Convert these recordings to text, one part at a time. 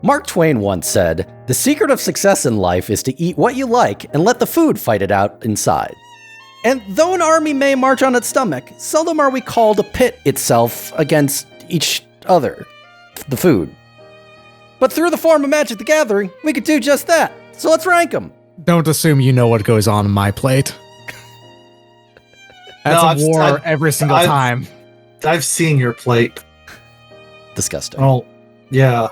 Mark Twain once said, "The secret of success in life is to eat what you like and let the food fight it out inside." And though an army may march on its stomach, seldom are we called to pit itself against each other, the food. But through the form of Magic the Gathering, we could do just that. So let's rank them. Don't assume you know what goes on my plate. That's a war every single time. I've seen your plate. Disgusting. Oh, yeah.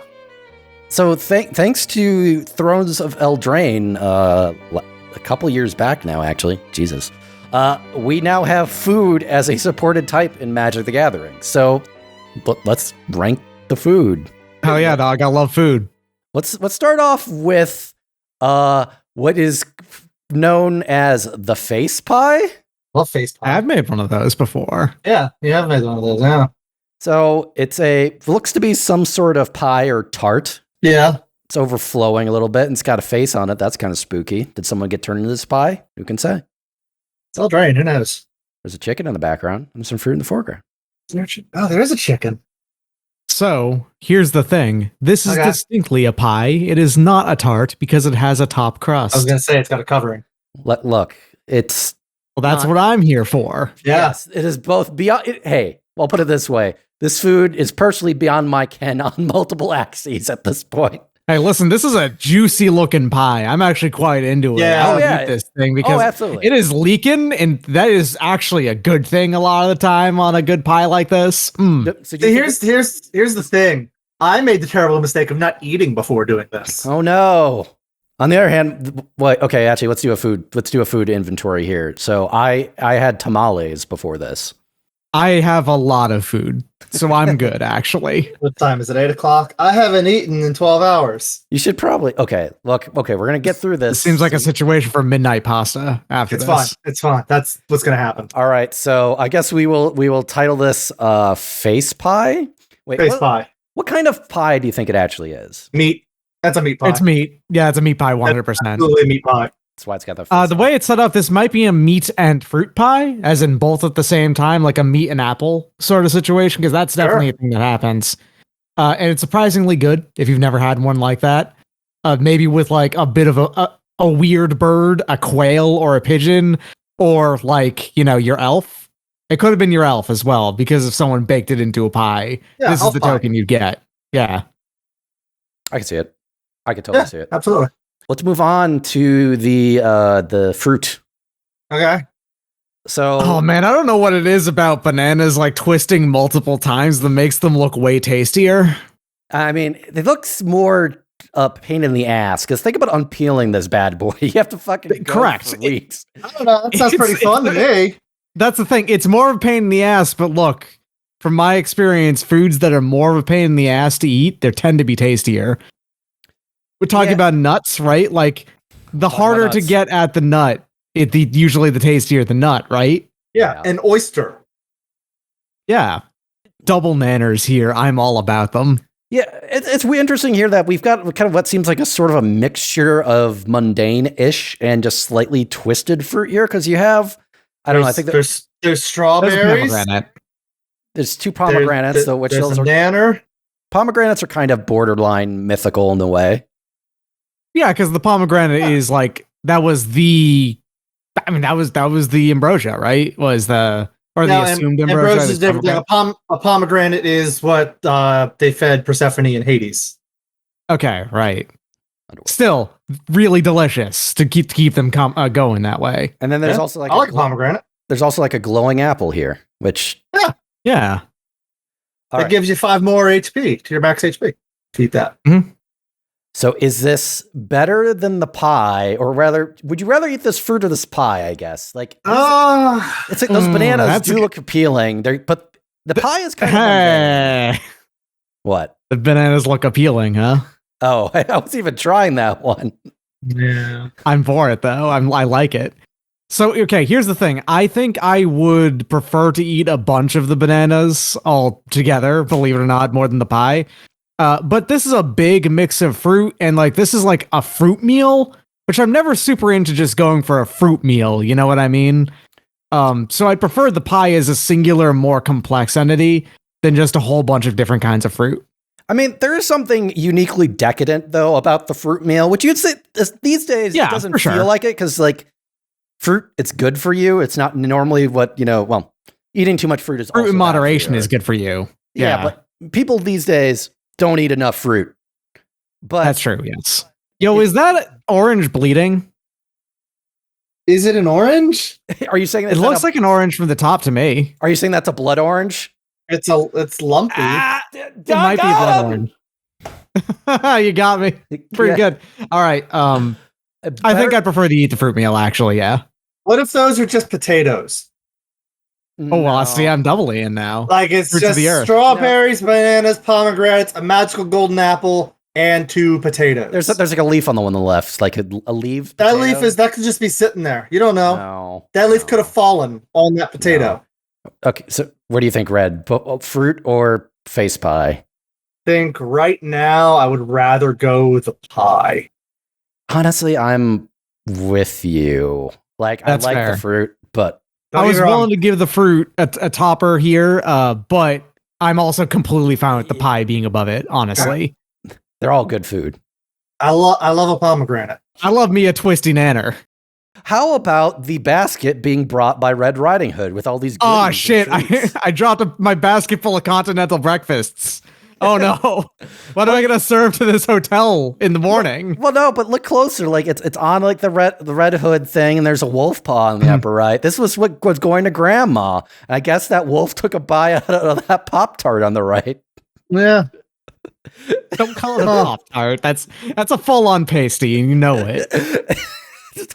So thanks to Thrones of Eldraine, a couple years back now, actually, Jesus, we now have food as a supported type in Magic the Gathering. So let's rank the food. Hell yeah, dog! I love food. Let's start off with what is known as the face pie. Love face pie. I've made one of those before. Yeah, you have made one of those. Yeah. So looks to be some sort of pie or tart. Yeah. It's overflowing a little bit and it's got a face on it. That's kind of spooky. Did someone get turned into this pie? Who can say? It's all drained. Who knows? There's a chicken in the background and some fruit in the foreground. Oh, there is a chicken. So here's the thing. This is distinctly a pie. It is not a tart because it has a top crust. I was going to say it's got a covering. Look, it's... Well, that's what I'm here for. Yeah. Yes, it is both beyond... Hey, I'll put it this way. This food is personally beyond my ken on multiple axes at this point. Hey, listen, this is a juicy looking pie. I'm actually quite into it. Yeah. I'll eat this thing because absolutely. it is leaking, and that is actually a good thing a lot of the time on a good pie like this. So here's the thing. I made the terrible mistake of not eating before doing this. Oh no. On the other hand, okay, actually, let's do a food inventory here. So I had tamales before this. I have a lot of food, so I'm good, actually. What time is it? 8 o'clock? I haven't eaten in 12 hours. You should probably... Okay, look, we're going to get through this. It seems like a situation for midnight pasta after It's this. fine. It's fine. That's what's going to happen. All right, so I guess we will title this face pie. Wait, Face pie. What kind of pie do you think it actually is? Meat. That's a meat pie. It's meat. Yeah, it's a meat pie, 100%. Absolutely meat pie. That's why it's got the... The way it's set up, this might be a meat and fruit pie, as in both at the same time, like a meat and apple sort of situation, because that's definitely a thing that happens. And it's surprisingly good if you've never had one like that. Maybe with like a bit of a weird bird, a quail or a pigeon, or like, your elf. It could have been your elf as well, because if someone baked it into a pie, this is the token you'd get. Yeah. I can see it. I can totally see it. Absolutely. Let's move on to the fruit. Okay. So, oh man, I don't know what it is about bananas like twisting multiple times that makes them look way tastier. I mean, it looks more a pain in the ass because think about unpeeling this bad boy. You have to fucking correct for weeks. I don't know. That sounds pretty fun to me. That's the thing. It's more of a pain in the ass, but look, from my experience, foods that are more of a pain in the ass to eat, they tend to be tastier. We're talking about nuts, right? Like the harder to get at the nut, usually the tastier the nut, right? Yeah, an oyster. Yeah. Double nanners here. I'm all about them. Yeah, it's interesting here that we've got kind of what seems like a sort of a mixture of mundane-ish and just slightly twisted fruit here because you have, I don't know, I think there's strawberries. There's two pomegranates, though, which those are nanner. Pomegranates are kind of borderline mythical in a way. Yeah, because the pomegranate is like that was the ambrosia, right? The assumed ambrosia. Ambrosia is different. A pomegranate is what they fed Persephone in Hades. Okay, right. Still really delicious to keep them going that way. And then there's also like I like a pomegranate. There's also like a glowing apple here, which yeah. That gives you 5 more HP to your max HP. Eat that. Mm-hmm. So is this better than the pie, or rather, would you rather eat this fruit or this pie? I guess it's like those bananas do look appealing. But the pie is kind of what? The bananas look appealing, huh? Oh, I was even trying that one. Yeah, I'm for it though. I like it. So okay, here's the thing. I think I would prefer to eat a bunch of the bananas all together, believe it or not, more than the pie. But this is a big mix of fruit, and like this is like a fruit meal, which I'm never super into just going for a fruit meal, you know what I mean? So I prefer the pie as a singular, more complex entity than just a whole bunch of different kinds of fruit. I mean, there is something uniquely decadent though about the fruit meal, which you'd say these days it doesn't feel like it because like fruit, it's good for you. It's not normally what well, eating too much fruit is fruit also in moderation is good for you. Yeah, but people these days don't eat enough fruit. But that's true. Yes. Yo, is that orange bleeding? Is it an orange? Are you saying it looks like an orange from the top to me? Are you saying that's a blood orange? It's lumpy. It might be blood orange. You got me. Pretty good. All right. I think I prefer to eat the fruit meal. Actually, yeah. What if those are just potatoes? Oh well, see, I'm doubly in now. Like it's just strawberries, bananas, pomegranates, a magical golden apple, and 2 potatoes. There's like a leaf on the one on the left. It's like a leaf. That leaf that could just be sitting there. You don't know. No, that leaf could have fallen on that potato. No. Okay, so what do you think, Red? Fruit or face pie? Think right now I would rather go with the pie. Honestly, I'm with you. Like I like the fruit, but I was willing to give the fruit a topper here, but I'm also completely fine with the pie being above it, honestly. They're all good food. I love a pomegranate. I love me a twisty nanner. How about the basket being brought by Red Riding Hood with all these oh shit, I dropped my basket full of continental breakfasts. Oh no. What am I gonna serve to this hotel in the morning? Well, no, but look closer. Like it's on like the Red Hood thing, and there's a wolf paw on the upper right. This was what was going to Grandma. And I guess that wolf took a bite out of that Pop-Tart on the right. Yeah. Don't call it a Pop-Tart. That's a full-on pasty, and you know it.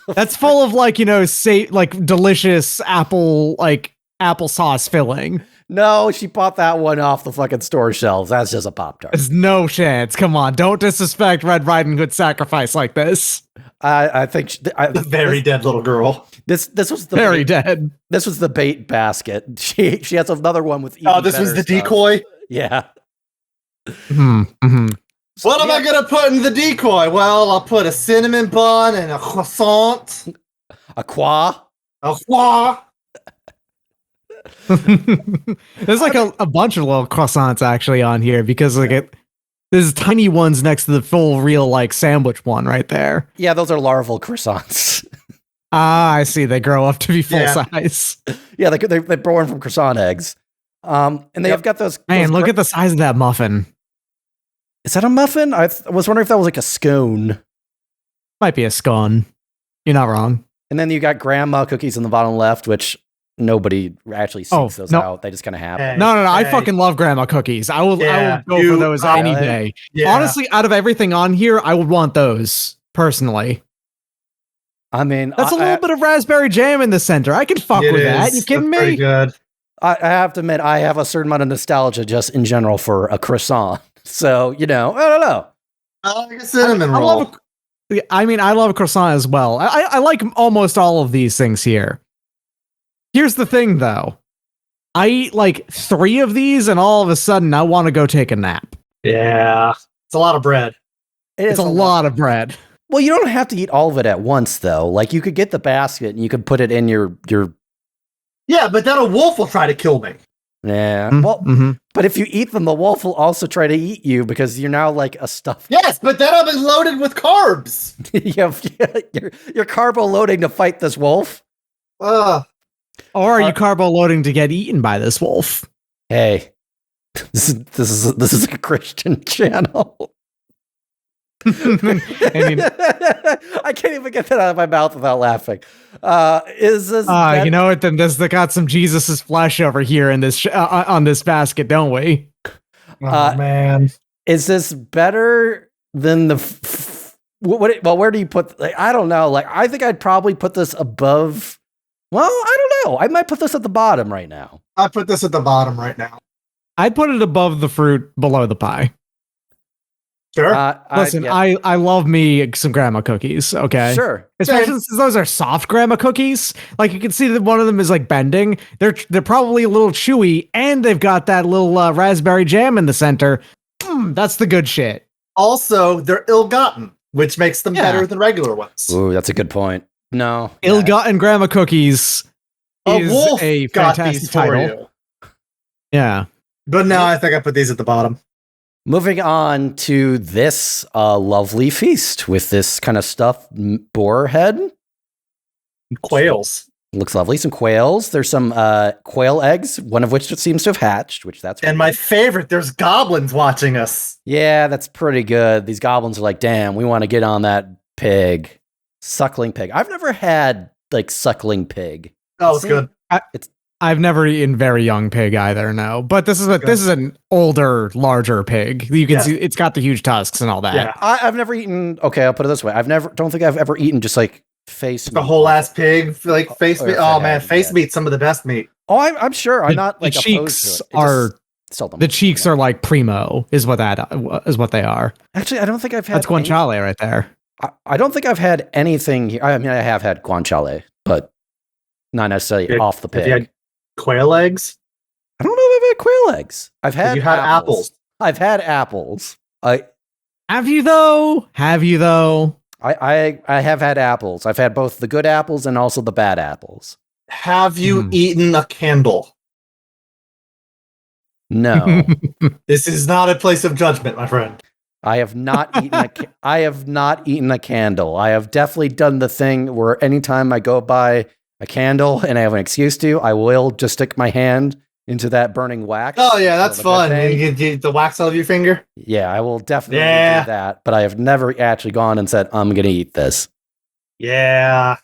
That's full of like, like delicious applesauce filling. No, she bought that one off the fucking store shelves. That's just a Pop-Tart. There's no chance. Come on, don't disrespect Red Riding Hood's sacrifice like this. I think the very dead little girl. This was the very dead. This was the bait basket. She has another one with. This was the decoy. Yeah. Mm-hmm. What am I gonna put in the decoy? Well, I'll put a cinnamon bun and a croissant. A croix. A croix. There's like a bunch of little croissants actually on here because like there's tiny ones next to the full real like sandwich one right there. Yeah, those are larval croissants. I see. They grow up to be full size. Yeah, they're born from croissant eggs. And they have got those. Man, look at the size of that muffin. Is that a muffin? I was wondering if that was like a scone. Might be a scone. You're not wrong. And then you got grandma cookies in the bottom left, which nobody actually seeks those out. They just kind of happen. No. I fucking love grandma cookies. I will go for those any day. Yeah. Honestly, out of everything on here, I would want those personally. I mean, that's a little bit of raspberry jam in the center. I can fuck with that. You kidding me? Pretty good. I have to admit, I have a certain amount of nostalgia just in general for a croissant. So, I don't know. I like a cinnamon roll. I love a croissant as well. I like almost all of these things here. Here's the thing, though. I eat like 3 of these, and all of a sudden, I want to go take a nap. Yeah. It's a lot of bread. It's a lot of bread. Well, you don't have to eat all of it at once, though. Like, you could get the basket, and you could put it in your... Yeah, but then a wolf will try to kill me. Yeah. Well, but if you eat them, the wolf will also try to eat you because you're now like a stuffed. Yes, but then I'll be loaded with carbs. You're carbo loading to fight this wolf. Or are you carbo loading to get eaten by this wolf? Hey, this is a Christian channel. I can't even get that out of my mouth without laughing. Is this? You know what? Then they got some Jesus's flesh over here in this on this basket, don't we? Oh man, is this better than the? Where do you put? Like, I don't know. Like, I think I'd probably put this above. Well, I don't know. I might put this at the bottom right now. I put this at the bottom right now. I'd put it above the fruit, below the pie. Sure. Listen, I love me some grandma cookies. Okay. Sure. Especially since those are soft grandma cookies. Like you can see that one of them is like bending. They're probably a little chewy, and they've got that little raspberry jam in the center. That's the good shit. Also, they're ill-gotten, which makes them better than regular ones. Ooh, that's a good point. No. Ill-gotten grandma cookies is a fantastic title. You. Yeah. But no, I think I put these at the bottom. Moving on to this lovely feast with this kind of stuffed boar head. Quails. Looks lovely. Some quails. There's some quail eggs, one of which seems to have hatched, which that's And my favorite, there's goblins watching us. Yeah, that's pretty good. These goblins are like, damn, we want to get on that pig. Suckling pig. I've never had like suckling pig. Oh, it's good. I've never eaten very young pig either, no. But this is an older, larger pig. You can see it's got the huge tusks and all that. Yeah. I've never eaten. Okay, I'll put it this way. Don't think I've ever eaten just like face The meat. whole ass pig, like face meat. Oh man, face yeah. meat's some of the best meat. Oh, I'm sure. I'm not like the opposed cheeks to it. the cheeks are like primo, is what they are. Actually, I don't think I've had. That's guanciale right there. I don't think I've had anything here. I mean, I have had guanciale, but not necessarily off the pig. Have you had quail eggs? I don't know if I've had quail eggs. I've had. You had apples. I've had apples. Have you though? I have had apples. I've had both the good apples and also the bad apples. Have you eaten a candle? No. This is not a place of judgment, my friend. I have not eaten I have not eaten a candle. I have definitely done the thing where anytime I go buy a candle and I have an excuse to, I will just stick my hand into that burning wax. Oh yeah, that's fun. You get the wax out of your finger. Yeah, I will definitely do that, but I have never actually gone and said, I'm going to eat this. Yeah.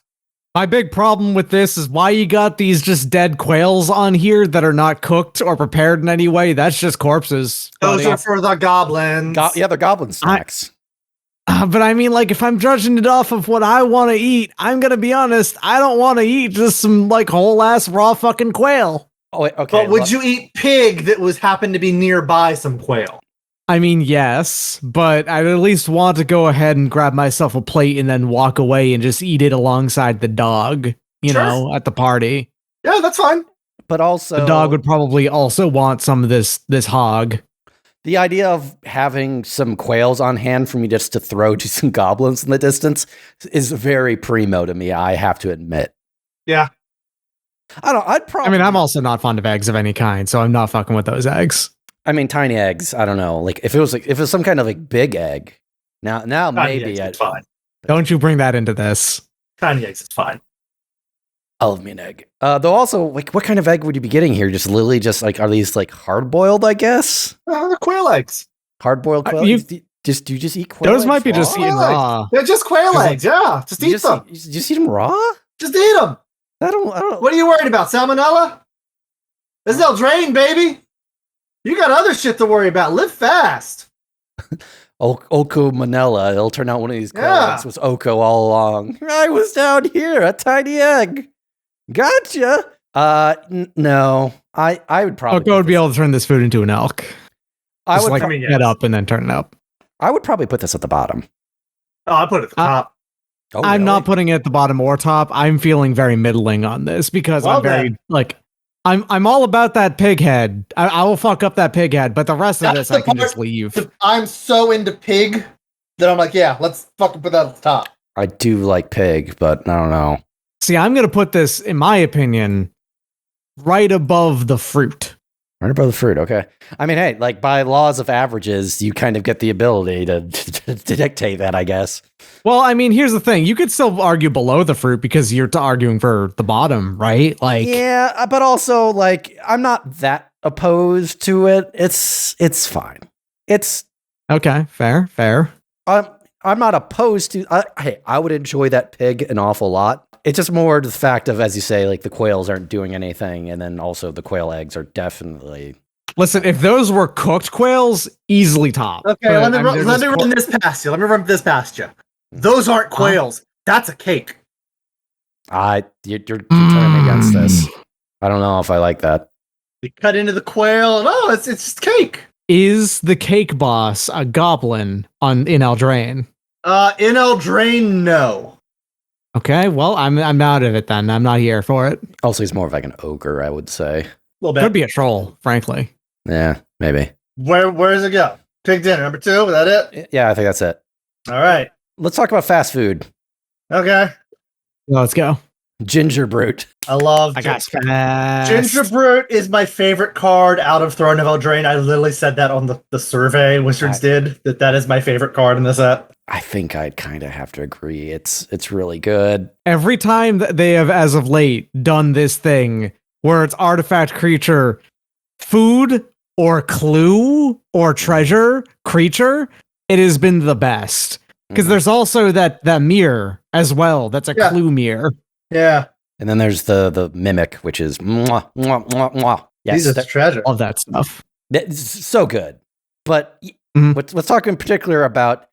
My big problem with this is why you got these just dead quails on here that are not cooked or prepared in any way. That's just corpses. Those are for the goblins. Yeah, they're goblin snacks. But I mean, like, if I'm judging it off of what I want to eat, I'm going to be honest, I don't want to eat just some, like, whole-ass raw fucking quail. Oh, wait, okay. But would you eat pig that happened to be nearby some quail? I mean, yes, but I'd at least want to go ahead and grab myself a plate and then walk away and just eat it alongside the dog, you know, at the party. Yeah, that's fine. But also, the dog would probably also want some of this hog. The idea of having some quails on hand for me just to throw to some goblins in the distance is very primo to me, I have to admit. Yeah. I don't. I mean, I'm also not fond of eggs of any kind, so I'm not fucking with those eggs. I mean, tiny eggs. I don't know. Like if it was some kind of like big egg. Now maybe it's fine. Don't you bring that into this? Tiny eggs, it's fine. I love me an egg. Though also, like, what kind of egg would you be getting here? Just literally, just like, are these like hard boiled? I guess. They're quail eggs. Hard boiled quail. You eggs? Do you just eat quail? Those eggs might be raw? just eaten raw. They're just quail eggs. Yeah, just eat them. You just eat them raw? Just eat them. I don't. What are you worried about? Salmonella? This is Eldraine, baby. You got other shit to worry about. Live fast. Oko Manila. It'll turn out one of these quail eggs was Oko all along. I was down here, a tiny egg. Gotcha. No. I would probably. Oko would be able to turn this food into an elk. I would get up and then turn it up. I would probably put this at the bottom. Oh, I put it at the top. Oh, I'm really? not putting it at the bottom or top. I'm feeling very middling on this because I'm very I'm all about that pig head. I will fuck up that pig head, but the rest of this I can just leave. I'm so into pig that I'm like, yeah, let's fucking put that at the top. I do like pig, but I don't know. See, I'm gonna put this, in my opinion, right above the fruit. Right above the fruit, okay. I mean, hey, like by laws of averages, you kind of get the ability to dictate that, I guess. Well, I mean, here's the thing. You could still argue below the fruit because you're arguing for the bottom, right? Like, yeah, but also, like, I'm not that opposed to it. It's fine. It's okay, fair. I'm not opposed to. Hey, I would enjoy that pig an awful lot. It's just more the fact of, as you say, like the quails aren't doing anything, and then also the quail eggs are definitely. Listen, if those were cooked quails, easily top. Okay, but, let me run this past you. Let me run this past you. Those aren't quails. That's a cake. You're turning against this. I don't know if I like that. You cut into the quail, and it's just cake. Is the cake boss a goblin in Eldraine? In Eldraine, no. Okay, well, I'm out of it then. I'm not here for it. Also, he's more of like an ogre, I would say. A little bit. Could be a troll, frankly. Yeah, maybe. Where does it go? Pig dinner, number 2, is that it? Yeah, I think that's it. All right. Let's talk about fast food. Okay. Let's go. Gingerbrute. I love I got fast. Gingerbrute is my favorite card out of Throne of Eldraine. I literally said that on the survey Wizards did, that is my favorite card in the set. I think I'd kind of have to agree. It's really good. Every time that they have, as of late, done this thing where it's artifact, creature, food, or clue, or treasure, creature, it has been the best. Because there's also that mirror as well. That's a clue mirror. Yeah. And then there's the mimic, which is mwah, mwah, mwah, mwah. Yes, that's treasure. Love that stuff. It's so good. But let's talk in particular about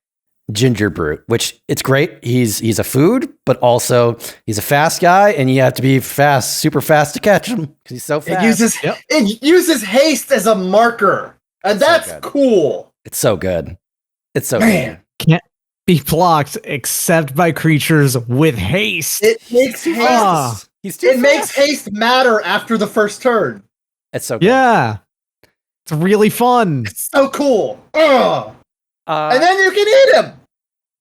Gingerbrute, which it's great. He's a food, but also he's a fast guy, and you have to be fast, super fast to catch him because he's so fast. It uses haste as a marker, and that's so cool. It's so good. It's so good. Can't be blocked except by creatures with haste. It makes haste. It makes haste matter after the first turn. It's so good. Yeah. It's really fun. It's so cool. And then you can eat him.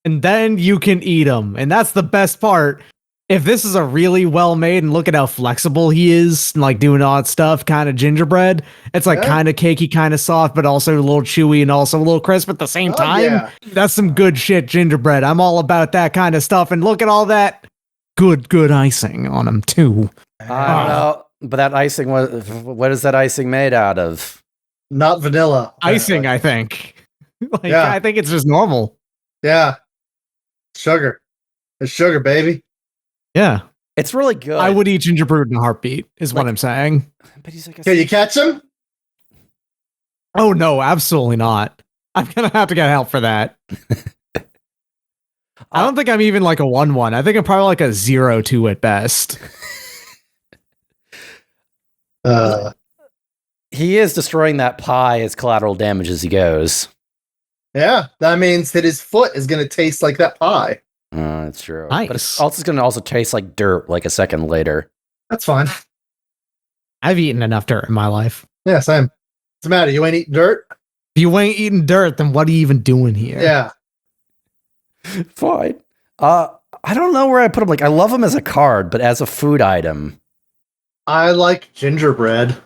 And then you can eat him. And that's the best part. If this is a really well made, and look at how flexible he is, like doing all that stuff, kind of gingerbread. It's like kind of cakey, kind of soft, but also a little chewy and also a little crisp at the same time. Yeah. That's some good shit gingerbread. I'm all about that kind of stuff. And look at all that good icing on him too. I don't know, but that icing, what is that icing made out of? Not vanilla. Icing, I think. I think it's just normal. Yeah. Sugar. It's sugar, baby. Yeah. It's really good. I would eat Gingerbrute in a heartbeat, is what I'm saying. But he's like Can you catch him? Oh, no, absolutely not. I'm going to have to get help for that. I don't think I'm even like a 1/1. I think I'm probably like a 0/2 at best. He is destroying that pie as collateral damage as he goes. Yeah, that means that his foot is going to taste like that pie. That's true. Nice. But it's also going to also taste like dirt like a second later. That's fine. I've eaten enough dirt in my life. Yeah, same. What's the matter? You ain't eating dirt? If you ain't eating dirt, then what are you even doing here? Yeah. Fine. I don't know where I put him. Like, I love him as a card, but as a food item. I like gingerbread.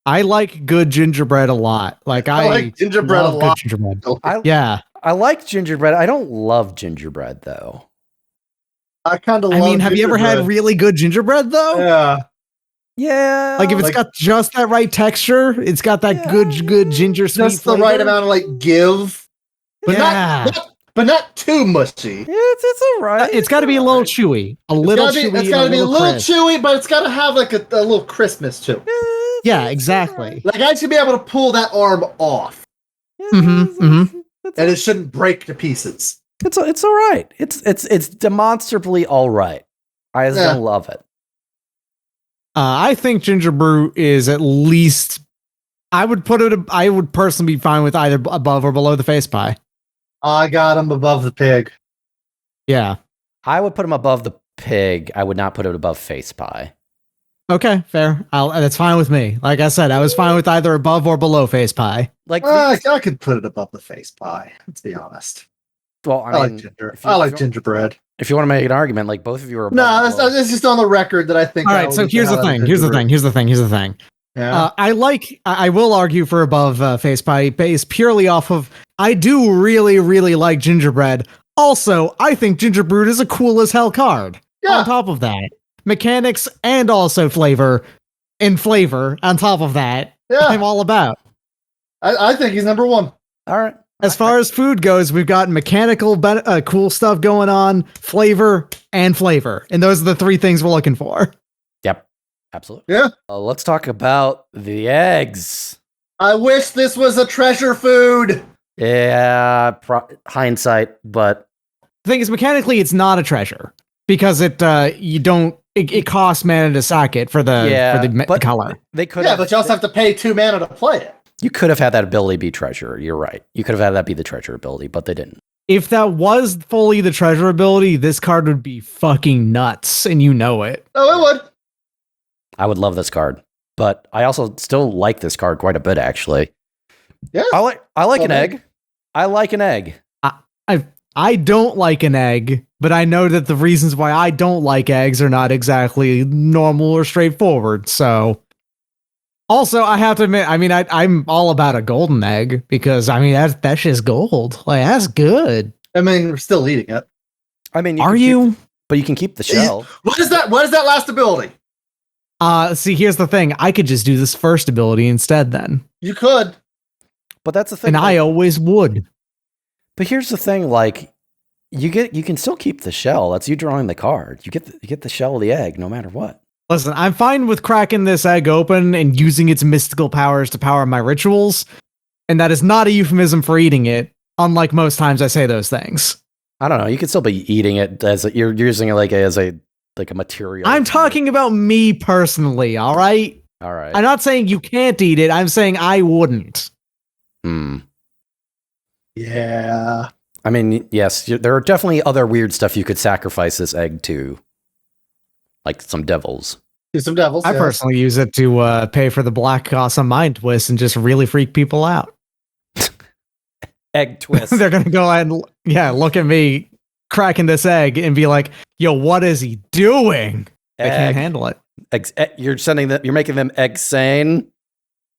I like good gingerbread a lot. Like I like gingerbread a lot. Gingerbread. I like gingerbread. I don't love gingerbread though. I kind of love have you ever had really good gingerbread though? Yeah. Yeah. Like if it's got just that right texture, it's got that good ginger sweet just the flavor. right amount of give. But not too mushy. It's all right. It's got to be a little chewy. It's got to be a little chewy, but it's got to have like a little crispness too. Yeah, exactly. Right. Like I should be able to pull that arm off. And it shouldn't break to pieces. It's all right. It's demonstrably all right. I just don't love it. I think Gingerbrute is at least. I would personally be fine with either above or below the face pie. I got him above the pig. Yeah, I would put him above the pig. I would not put it above face pie. Okay, fair. That's fine with me. Like I said, I was fine with either above or below face pie. Like I could put it above the face pie. Let's be honest. Well, I mean, I like gingerbread. If you want to make an argument, like both of you are. No, it's just on the record that I think. All right, so here's the thing. Here's the thing. Yeah. I will argue for above face pie based purely off of. I do really, really like gingerbread. Also, I think Gingerbrute is a cool as hell card. Yeah. On top of that, mechanics and also flavor on top of that. Yeah. I'm all about. I think he's number one. All right. As far as food goes, we've got mechanical cool stuff going on, flavor, and those are the three things we're looking for. Yep, absolutely. Yeah. Let's talk about the eggs. I wish this was a treasure food. Yeah, hindsight, but the thing is, mechanically, it's not a treasure because it costs mana to sack it for the color. They could, but you also have to pay 2 mana to play it. You could have had that ability be treasure. You're right. You could have had that be the treasure ability, but they didn't. If that was fully the treasure ability, this card would be fucking nuts, and you know it. Oh, it would. I would love this card, but I also still like this card quite a bit, actually. Yeah, I like an egg. I like an egg. I don't like an egg but I know that the reasons why I don't like eggs are not exactly normal or straightforward. So, also, I have to admit, I mean, I'm all about a golden egg because I mean that's just gold. Like that's good. I mean, we're still eating it. I mean, Are you? But you can keep the shell. What is that? What is that last ability? See, here's the thing. I could just do this first ability instead then. You could. But that's the thing. And I always would. But here's the thing, like you can still keep the shell. That's you drawing the card. You get the shell of the egg no matter what. Listen, I'm fine with cracking this egg open and using its mystical powers to power my rituals, and that is not a euphemism for eating it, unlike most times I say those things. I don't know. You could still be eating it you're using it as a material. I'm talking about me personally, all right? All right. I'm not saying you can't eat it. I'm saying I wouldn't. Yeah. I mean, yes, there are definitely other weird stuff you could sacrifice this egg to, like some devils. Do some devils. I personally use it to pay for the Black Awesome Mind Twist and just really freak people out. Egg twist. They're going to go and, look at me cracking this egg and be like, yo, what is he doing? I can't handle it. You're making them egg sane.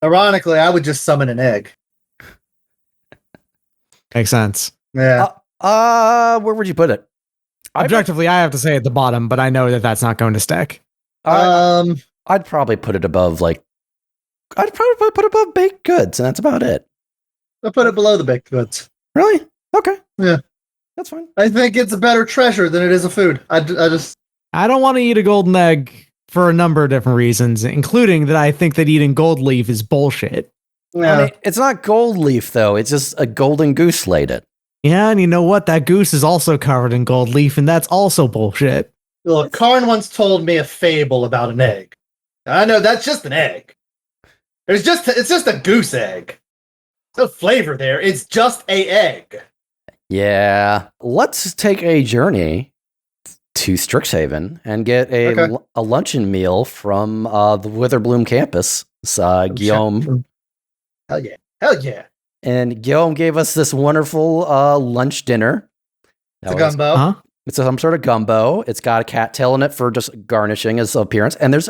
Ironically, I would just summon an egg. Makes sense. Yeah. Where would you put it? Objectively, I have to say at the bottom, but I know that that's not going to stick. I'd probably put it above I'd probably put it above baked goods, and that's about it. I'll put it below the baked goods. Really? Okay. Yeah. That's fine. I think it's a better treasure than it is a food. I don't want to eat a golden egg for a number of different reasons, including that I think that eating gold leaf is bullshit. Yeah. I mean, it's not gold leaf, though. It's just a golden goose laid it. Yeah, and you know what? That goose is also covered in gold leaf, and that's also bullshit. Look, Karn once told me a fable about an egg. I know that's just an egg. It's just a goose egg. No flavor there. It's just a egg. Yeah. Let's take a journey to Strixhaven and get a luncheon meal from the Witherbloom campus. Gyome. Hell yeah. Hell yeah. And Gyome gave us this wonderful lunch dinner. It's a gumbo. Huh? It's some sort of gumbo. It's got a cattail in it for just garnishing as appearance. And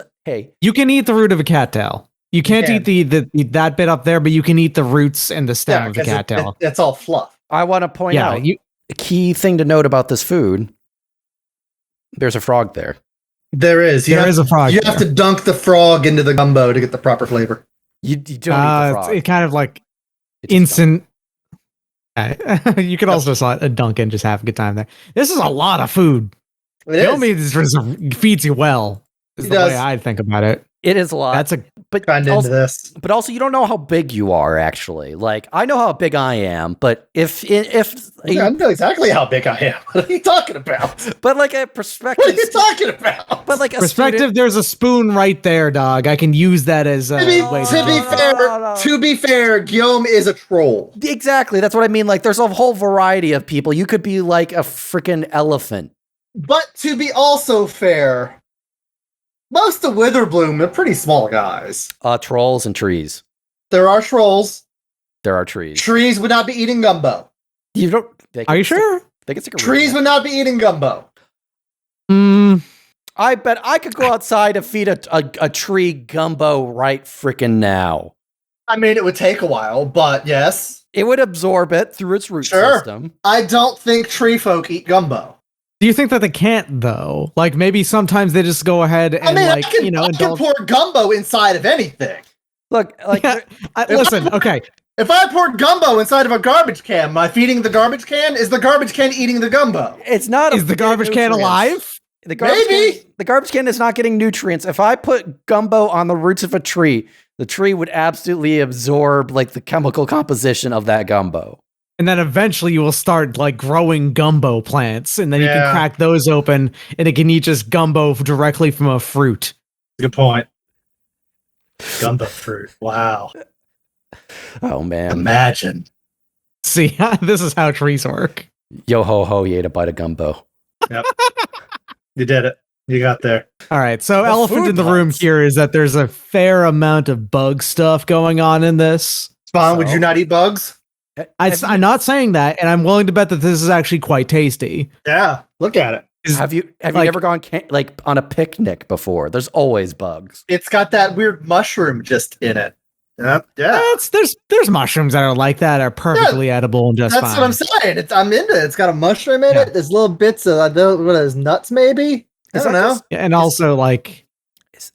you can eat the root of a cattail. You can't eat that bit up there, but you can eat the roots and the stem of the cattail. It's all fluff. I want to point out a key thing to note about this food. There's a frog there. There is. There is a frog. You have to dunk the frog into the gumbo to get the proper flavor. You don't eat the frog. It's kind of like instant. You could also saw a dunk and just have a good time there. This is a lot of food. Gyome feeds you well. Is the way I think about it. It is a lot. But also you don't know how big you are actually. Like I know how big I am, but I know exactly how big I am. What are you talking about? But like a perspective. What are you talking about? But like a perspective, there's a spoon right there, dog. I can use that as to be fair, Gyome is a troll. Exactly. That's what I mean. Like there's a whole variety of people. You could be like a freaking elephant. But to be also fair, most of Witherbloom are pretty small guys. Trolls and trees. There are trolls. There are trees. Trees would not be eating gumbo. You don't. Are you sure? Trees would not be eating gumbo. I bet I could go outside and feed a tree gumbo right freaking now. I mean, it would take a while, but yes. It would absorb it through its root system. I don't think tree folk eat gumbo. Do you think that they can't though? Like maybe sometimes they just go ahead and I can pour gumbo inside of anything. Look, like listen, okay. If I poured gumbo inside of a garbage can, am I feeding the garbage can? Is the garbage can eating the gumbo? It's not. Is the garbage can alive? The garbage can is not getting nutrients. If I put gumbo on the roots of a tree, the tree would absolutely absorb like the chemical composition of that gumbo. And then eventually you will start like growing gumbo plants, and then you can crack those open, and it can eat just gumbo directly from a fruit. Good point. Gumbo fruit. Wow. Oh man. Imagine. See, this is how trees work. Yo ho ho, you ate a bite of gumbo. Yep. You did it. You got there. All right. So elephant in the room here is that there's a fair amount of bug stuff going on in this. Spawn, would you not eat bugs? I'm not saying that, and I'm willing to bet that this is actually quite tasty. Yeah, look at it. Have you never gone like on a picnic before? There's always bugs. It's got that weird mushroom just in it. Yeah. There's mushrooms that are like that are perfectly edible and just That's fine. what I'm saying. I'm into it. It's got a mushroom in it. There's little bits of what is nuts maybe. I don't know. Yeah, and also like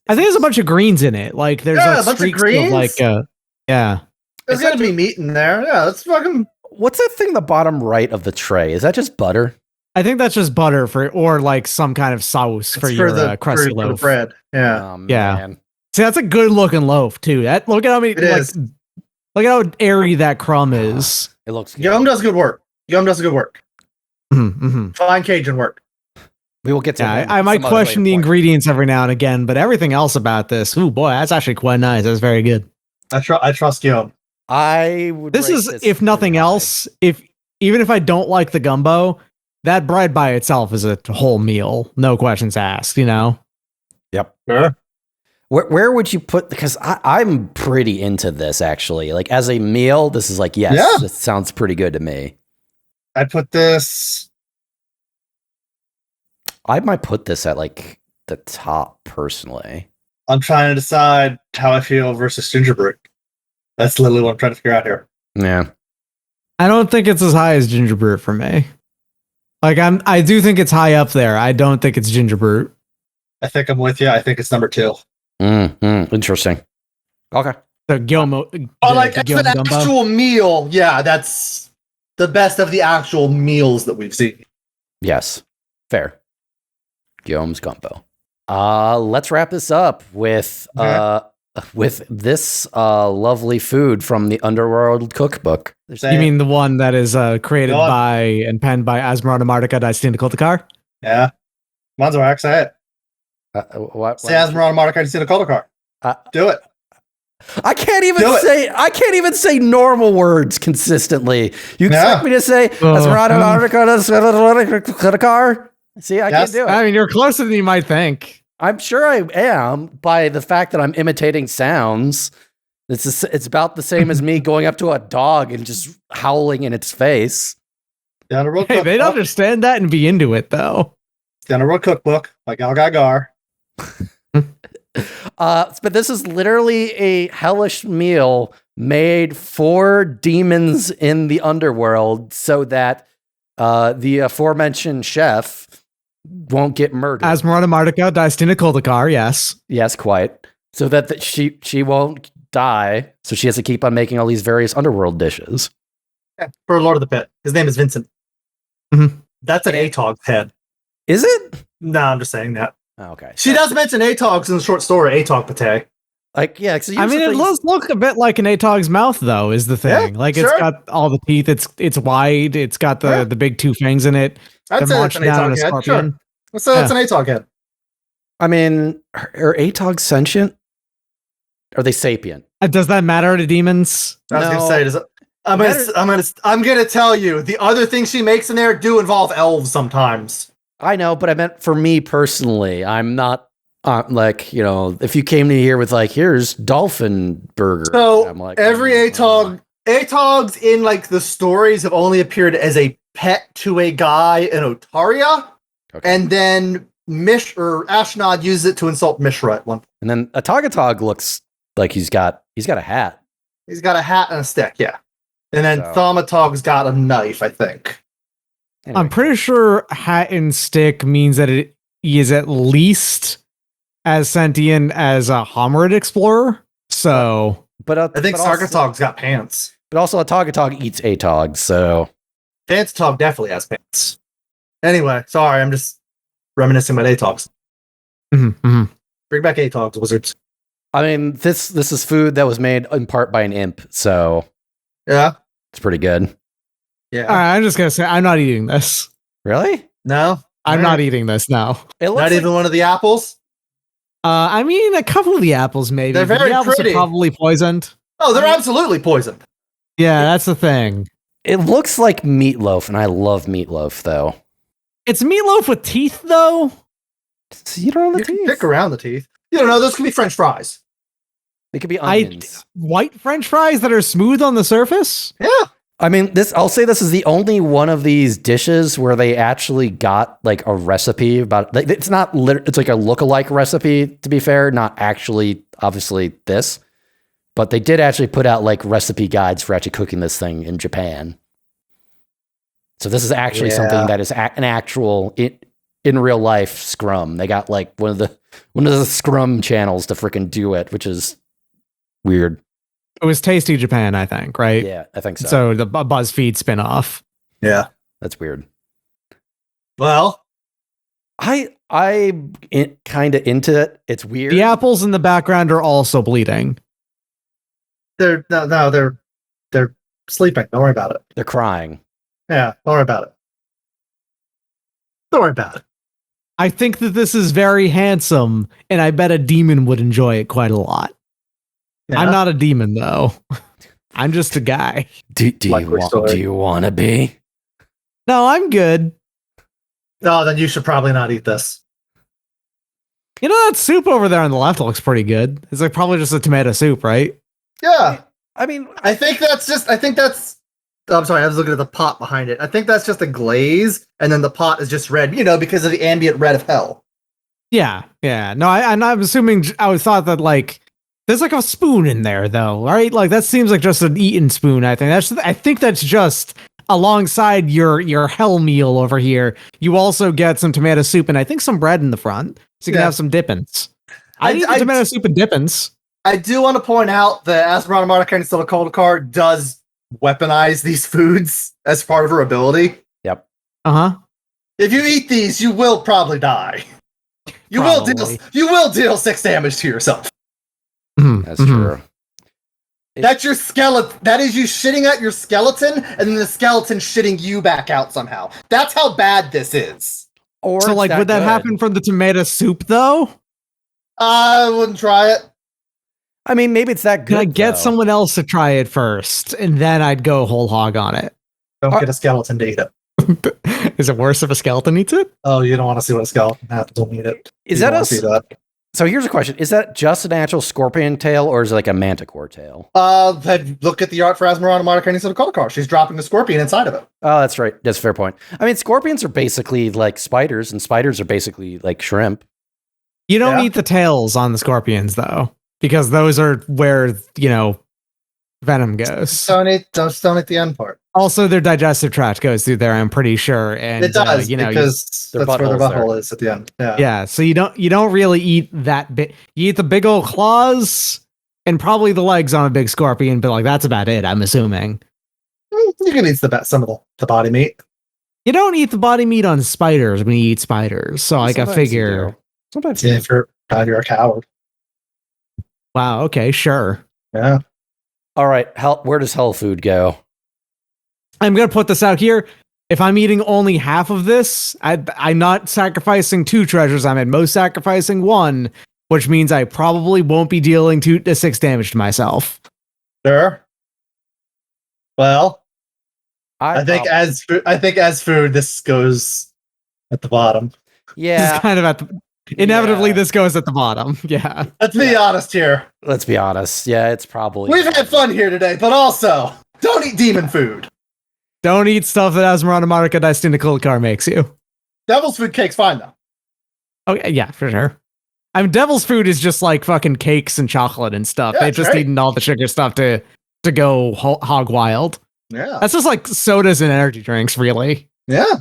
I think there's a bunch of greens in it. Like there's like a bunch of streaks greens. Of like yeah. There's gotta be meat in there. Yeah, that's fucking. What's that thing in the bottom right of the tray? Is that just butter? I think that's just butter or like some kind of sauce for your crusty loaf. For the bread. Yeah. Yeah. Man. See, that's a good looking loaf too. Look at how many. Look at how airy that crumb is. It looks good. Gyome does good work. Mm-hmm. Fine Cajun work. We will get to. I might question the ingredients every now and again, but everything else about this, oh boy, that's actually quite nice. That's very good. I trust Gyome. I would. This is, if nothing else, even if I don't like the gumbo, that bread by itself is a whole meal, no questions asked. You know. Yep. Sure. Where would you put? Because I'm pretty into this actually. Like as a meal, this is like this sounds pretty good to me. I put this. I might put this at like the top personally. I'm trying to decide how I feel versus Gingerbrute. That's literally what I'm trying to figure out here. Yeah. I don't think it's as high as Gingerbrute for me. Like I do think it's high up there. I don't think it's Gingerbrute. I think I'm with you. I think it's number 2. Interesting. Okay. The Gyome. Like it's an actual meal. Yeah, that's the best of the actual meals that we've seen. Yes. Fair. Gyome's Gumbo. Let's wrap this up with this lovely food from the Underworld Cookbook. You mean the one that is created by and penned by Asmarata Martika Daistina Kultakar? Yeah. Zorak, say it. What? Say Asmarata Martika Daistina Kultakar. Do it. I can't even say normal words consistently. You expect me to say Asmarata Martika Daistina Kultakar? See, I can't do it. I mean, you're closer than you might think. I'm sure I am by the fact that I'm imitating sounds. It's about the same as me going up to a dog and just howling in its face. Hey, they'd understand that and be into it, though. The Underworld Cookbook by Gal Gar. But this is literally a hellish meal made for demons in the underworld so that the aforementioned chef won't get murdered. Asmarata Martika Daistina Kultakar, yes. Yes, quite. So that she won't die, so she has to keep on making all these various underworld dishes. Yeah, for Lord of the Pit. His name is Vincent. Mm-hmm. That's an Atog's head. Is it? No, I'm just saying that. Oh, okay. She does mention Atogs in the short story, Atog Pate. Like, yeah. I mean, it does look a bit like an Atog's mouth, though, is the thing. Yeah, like, it's got all the teeth. It's wide. It's got the big 2 fangs in it. I'd say that's an Atog head. Sure. Let's say that's an Atog head. I mean, are Atogs sentient? Are they sapient? Does that matter to demons? I was going to say, I'm gonna tell you, the other things she makes in there do involve elves sometimes. I know, but I meant for me personally. I'm not like, if you came to here with like, here's dolphin burger. So I'm like, every Atogs in like the stories have only appeared as a pet to a guy in Otaria, and then Ashnod uses it to insult Mishra at one point. And then a Togatog looks like he's got a hat. He's got a hat and a stick, yeah. And then Thaumatog's got a knife, I think. Anyway. I'm pretty sure hat and stick means that it is at least as sentient as a Homerid Explorer. So, I think Sargatog's got pants. But also a Togatog eats Atogs, so Pantotog definitely has pants. Anyway, sorry, I'm just reminiscing about Atogs. Mm-hmm. Bring back Atogs, wizards. I mean, this is food that was made in part by an imp, so yeah, it's pretty good. Yeah. All right, I'm just gonna say I'm not eating this. Really? No, I'm not eating this. No, it looks not even one of the apples. I mean, a couple of the apples maybe. They're very the apples pretty. Are probably poisoned. Oh, they're absolutely poisoned. Yeah, that's the thing. It looks like meatloaf, and I love meatloaf, though. It's meatloaf with teeth, though. You don't know the teeth. Pick around the teeth. You don't know. Those could be French fries. They could be onions. White French fries that are smooth on the surface? Yeah. I mean, I'll say this is the only one of these dishes where they actually got like a recipe about. It's not. It's like a lookalike recipe. To be fair, not actually, obviously this, but they did actually put out like recipe guides for actually cooking this thing in Japan. So this is actually something that is an actual in real life scrum. They got like one of the scrum channels to freaking do it, which is weird. It was Tasty Japan, I think, right? Yeah, I think so. So the BuzzFeed spinoff. Yeah, that's weird. Well, I kind of into it. It's weird. The apples in the background are also bleeding. They're sleeping. Don't worry about it. They're crying. Yeah, don't worry about it. Don't worry about it. I think that this is very handsome, and I bet a demon would enjoy it quite a lot. Yeah. I'm not a demon, though. I'm just a guy. Do you want to be? No, I'm good. No, then you should probably not eat this. You know, that soup over there on the left looks pretty good. It's like probably just a tomato soup, right? Yeah. I mean, I'm sorry, I was looking at the pot behind it. I think that's just a glaze, and then the pot is just red, because of the ambient red of hell. Yeah. No, I'm assuming, I thought that, like, there's like a spoon in there, though, right? Like, that seems like just an eaten spoon, I think that's just alongside your hell meal over here. You also get some tomato soup and I think some bread in the front, so you can have some dippins. I eat tomato soup and dippins. I do want to point out that Esmeralda Maracani Car does weaponize these foods as part of her ability. Yep. Uh-huh. If you eat these, you will probably die. You will deal 6 damage to yourself. That's true. That's your skeleton. That is you shitting out your skeleton, and then the skeleton shitting you back out somehow. That's how bad this is. Would that happen from the tomato soup, though? I wouldn't try it. I mean, maybe it's that good. Can I get someone else to try it first, and then I'd go whole hog on it? Don't get a skeleton to eat it. Is it worse if a skeleton eats it? Oh, you don't want to see what a skeleton happens when eat it. So here's a question. Is that just an actual scorpion tail, or is it like a manticore tail? Look at the art for Esmeralda Maracani Car. She's dropping the scorpion inside of it. Oh, that's right. That's a fair point. I mean, scorpions are basically like spiders, and spiders are basically like shrimp. You don't eat the tails on the scorpions, though, because those are where, venom goes. Don't eat the end part. Also, their digestive tract goes through there, I'm pretty sure. And it does, because that's where their butthole is at the end. Yeah, so you don't really eat that bit. You eat the big old claws and probably the legs on a big scorpion, but like that's about it, I'm assuming. You can eat some of the body meat. You don't eat the body meat on spiders when you eat spiders, so like I figure. Sometimes if you're a coward. Wow, okay, sure. Yeah. All right, where does hell food go? I'm going to put this out here. If I'm eating only half of this, I'm not sacrificing 2 treasures. I'm at most sacrificing 1, which means I probably won't be dealing 2 to 6 damage to myself. Sure. Well, I think as food, this goes at the bottom. Yeah. This is kind of inevitably, this goes at the bottom. Yeah. Let's be honest here. Let's be honest. Yeah, it's probably... We've had fun here today, but also, don't eat demon food. Don't eat stuff that Esmeralda Marika Destiny Car makes you. Devil's food cake's fine, though. Oh, yeah, for sure. I mean, devil's food is just like fucking cakes and chocolate and stuff. They've just eaten all the sugar stuff to go hog wild. Yeah. That's just like sodas and energy drinks, really. Yeah.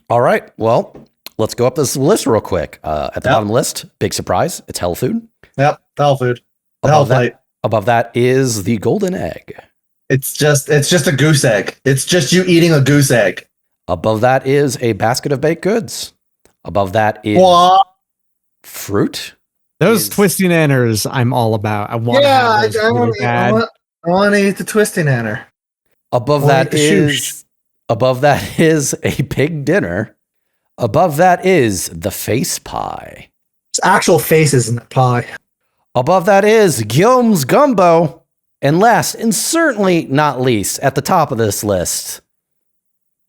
All right. Well, let's go up this list real quick. At the bottom list, big surprise, it's hell food. Yep, hell food. Above that is the golden egg. It's just a goose egg. It's just you eating a goose egg. Above that is a basket of baked goods. Above that is fruit. Those twisty nanners I'm all about. I want to eat the twisty nanner. Above that is a pig dinner. Above that is the face pie. It's actual faces in the pie. Above that is Gyome's Gumbo. And last, and certainly not least, at the top of this list,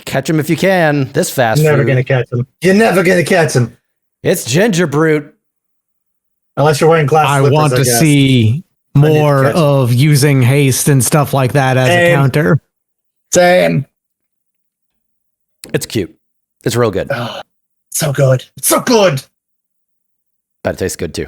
catch him if you can, this fast food. You're never going to catch him. You're never going to catch him. It's Gingerbrute. Unless you're wearing glass slippers, I want to see more of using haste and stuff like that as a counter. Same. It's cute. It's real good. So good. It's so good. But it tastes good too.